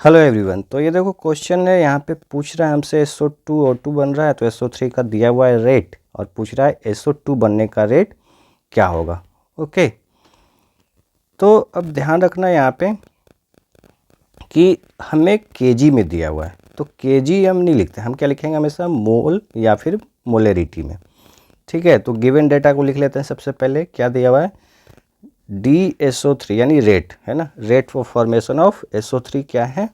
Hello everyone. तो ये देखो क्वेश्चन है, यहाँ पे पूछ रहा है हमसे SO2 O2 बन रहा है तो SO3 का दिया हुआ है रेट, और पूछ रहा है SO2 बनने का रेट क्या होगा। ओके, तो अब ध्यान रखना यहाँ पे कि हमें केजी में दिया हुआ है, तो केजी हम नहीं लिखते, हम क्या लिखेंगे हमेशा मोल या फिर मोलेरिटी में। ठीक है, तो गिवन डेटा को लिख लेते हैं। सबसे पहले क्या दिया हुआ है, DSO3 यानी रेट है ना, rate for formation of SO3 क्या है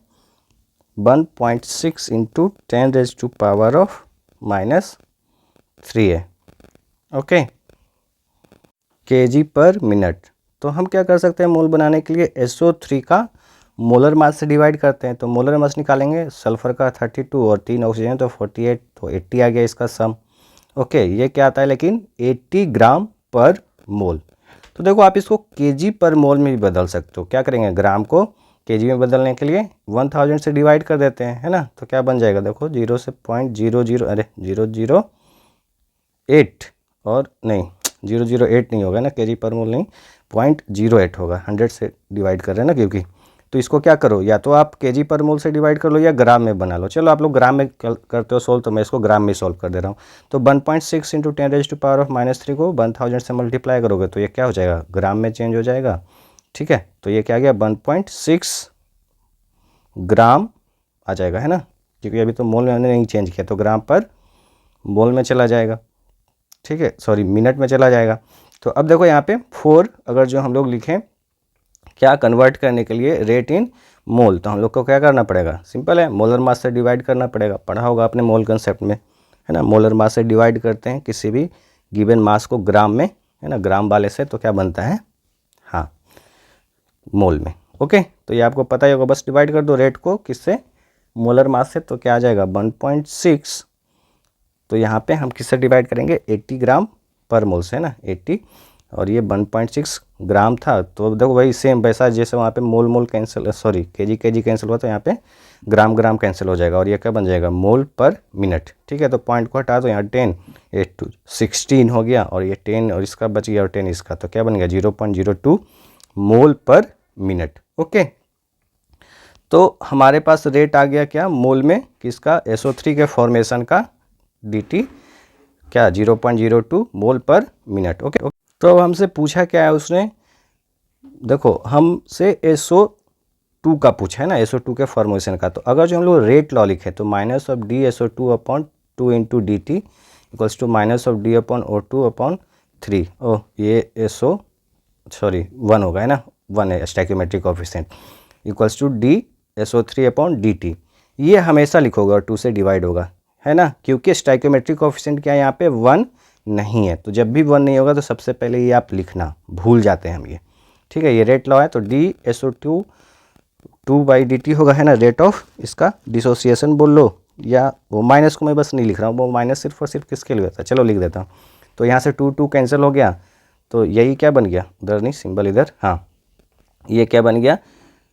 1.6 इंटू 10⁻³ है। ओके, केजी पर मिनट। तो हम क्या कर सकते हैं, मोल बनाने के लिए SO3 का मोलर मास से डिवाइड करते हैं। तो मोलर मास निकालेंगे, सल्फर का 32 और 3 ऑक्सीजन तो 48, तो 80 आ गया इसका सम। ओके, ये क्या आता है लेकिन 80 ग्राम पर मोल। तो देखो आप इसको केजी पर मोल में भी बदल सकते हो। क्या करेंगे, ग्राम को केजी में बदलने के लिए 1000 से डिवाइड कर देते हैं, है ना। तो क्या बन जाएगा, देखो 0 से 0.8 और नहीं 008 नहीं होगा ना, केजी पर मोल नहीं, 0.08 होगा। 100 से डिवाइड कर रहे हैं ना क्योंकि। तो इसको क्या करो, या तो आप केजी पर मोल से डिवाइड कर लो या ग्राम में बना लो। चलो आप लोग ग्राम में करते हो सोल्व, तो मैं इसको ग्राम में सोल्व कर दे रहा हूँ। तो 1.6 इंटू 10⁻³ को 1000 से मल्टीप्लाई करोगे तो ये क्या हो जाएगा, ग्राम में चेंज हो जाएगा। ठीक है, तो ये क्या आ गया 1.6 ग्राम आ जाएगा, है ना, क्योंकि अभी तो मोल में हमने नहीं चेंज किया, तो ग्राम पर मोल में चला जाएगा। ठीक है, सॉरी मिनट में चला जाएगा। तो अब देखो यहाँ पे 4 अगर जो हम लोग लिखें क्या कन्वर्ट करने के लिए रेट इन मोल, तो हम लोग को क्या करना पड़ेगा, सिंपल है, मोलर मास से डिवाइड करना पड़ेगा। पढ़ा होगा आपने मोल कंसेप्ट में, है ना। मोलर मास से डिवाइड करते हैं किसी भी गिवन मास को ग्राम में, है ना, ग्राम वाले से, तो क्या बनता है, हाँ, मोल में। ओके, तो ये आपको पता ही होगा, बस डिवाइड कर दो रेट को किससे, मोलर मास से, तो क्या आ जाएगा 1.6। तो यहाँ पे हम किससे डिवाइड करेंगे, 80 ग्राम पर मोल से, है ना, 80, और ये 1.6 ग्राम था। तो देखो वही सेम वैसा जैसे वहाँ पे mole mole cancel, sorry KG KG cancel हुआ, तो यहाँ पे ग्राम ग्राम कैंसिल हो जाएगा और ये क्या बन जाएगा, मोल पर मिनट। ठीक है, तो पॉइंट को हटा दो, यहाँ 10 8 2 16 हो गया, और ये 10 और इसका बच गया और 10 इसका, तो क्या बन गया 0.02 मोल पर मिनट। ओके, तो हमारे पास रेट आ गया क्या मोल में, किसका, SO3 के फॉर्मेशन का, dt क्या 0.02 मोल पर मिनट। ओके, तो अब हमसे पूछा क्या है उसने, देखो हमसे SO2 का पूछा है ना, SO2 के फॉर्मेशन का। तो अगर जो हम लोग रेट लॉ लिखे तो -DSO2/2 into dt equals to -DO/3। Oh, ये सॉरी 1 होगा, है ना, 1 है स्टैइकोमेट्रिक कोएफिशिएंट, इक्वल्स टू DSO3/dt। ये हमेशा लिखोगे और 2 से डिवाइड होगा, है ना, क्योंकि स्टैइकोमेट्रिक कोएफिशिएंट क्या है यहाँ पे 1 नहीं है। तो जब भी 1 नहीं होगा तो सबसे पहले ये आप लिखना, भूल जाते हैं हम ये। ठीक है, ये रेट लॉ है, तो DSO2/dt होगा, है ना, रेट ऑफ इसका डिसोसिएशन बोल लो, या वो माइनस को मैं बस नहीं लिख रहा हूँ, वो माइनस सिर्फ और सिर्फ किसके लिए होता है, चलो लिख देता हूँ। तो यहाँ से 2 कैंसिल हो गया, तो यही क्या बन गया, उधर नहीं सिंबल इधर, हाँ, ये क्या बन गया,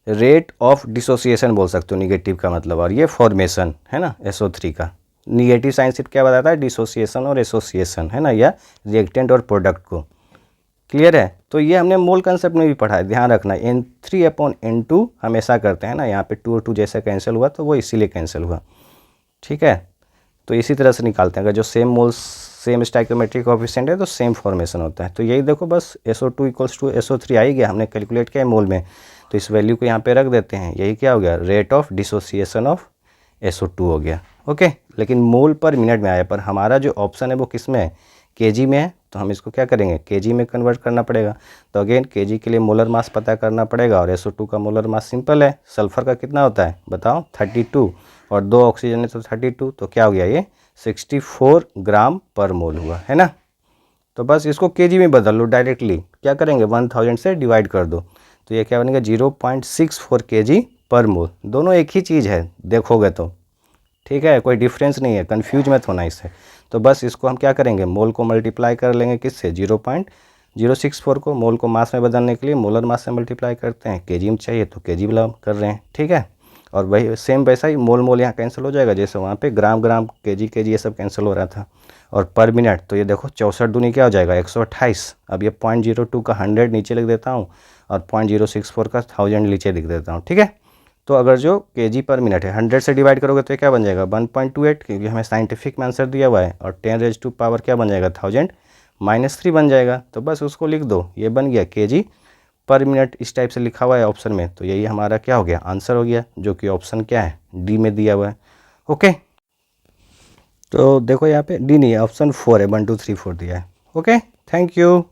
रेट ऑफ डिसोसिएशन बोल सकते हो, निगेटिव का मतलब, और ये फॉर्मेशन है ना SO3 का। निगेटिव साइन सिर्फ क्या बताता है, डिसोसिएशन और एसोसिएशन, है ना, या रिएक्टेंट और प्रोडक्ट को। क्लियर है, तो ये हमने मोल कंसेप्ट में भी पढ़ा है, ध्यान रखना। N3/N2 हमेशा करते हैं ना, यहाँ पे 2 और 2 जैसे कैंसिल हुआ तो वो इसीलिए कैंसिल हुआ। ठीक है, तो इसी तरह से निकालते हैं, अगर जो सेम मोल सेम स्टैइकोमेट्रिक कोएफिशिएंट है तो सेम फॉर्मेशन होता है। तो यही देखो बस SO2 इक्वल्स टू SO3 आ ही गया, हमने कैलकुलेट किया है मोल में, तो इस वैल्यू को यहाँ पे रख देते हैं। यही क्या हो गया, rate of dissociation of SO2 हो गया। ओके, लेकिन मोल पर मिनट में आया, पर हमारा जो ऑप्शन है वो किस में है, केजी में है, तो हम इसको क्या करेंगे, केजी में कन्वर्ट करना पड़ेगा। तो अगेन केजी के लिए मोलर मास पता करना पड़ेगा, और SO2 का मोलर मास सिंपल है, सल्फर का कितना होता है बताओ 32, और 2 ऑक्सीजन है तो 32, तो क्या हो गया ये 64 ग्राम पर मोल हुआ, है ना। तो बस इसको केजी में बदल लो डायरेक्टली, क्या करेंगे 1000 से डिवाइड कर दो, तो ये क्या बनेगा 0.64 केजी पर मोल। दोनों एक ही चीज़ है देखोगे तो, ठीक है, कोई डिफरेंस नहीं है, कन्फ्यूज मत होना इससे। तो बस इसको हम क्या करेंगे, मोल को मल्टीप्लाई कर लेंगे किससे, 0.064 को, मोल को मास में बदलने के लिए मोलर मास से मल्टीप्लाई करते हैं, केजी में चाहिए तो केजी वाला कर रहे हैं। ठीक है, और वही सेम वैसा ही मोल मोल यहाँ कैंसिल हो जाएगा, जैसे वहाँ पे ग्राम ग्राम केजी केजी ये सब कैंसिल हो रहा था। और पर मिनट, तो ये देखो 64 दूनी क्या हो जाएगा 128। अब ये 0.02 का 100 नीचे लिख देता हूँ, और 0.064 का 1000 नीचे लिख देता हूँ। ठीक है, तो अगर जो केजी पर मिनट है 100 से डिवाइड करोगे तो ये क्या बन जाएगा 1.28, क्योंकि हमें साइंटिफिक में आंसर दिया हुआ है, और 10⁻⁴ क्या बन जाएगा 1000-3 बन जाएगा। तो बस उसको लिख दो, ये बन गया केजी पर मिनट, इस टाइप से लिखा हुआ है ऑप्शन में, तो यही हमारा क्या हो गया आंसर हो गया, जो कि ऑप्शन क्या है डी में दिया हुआ है। ओके, तो देखो यहाँ पे डी नहीं है, ऑप्शन 4 है, 1 2 3 4 दिया है। Okay, thank you.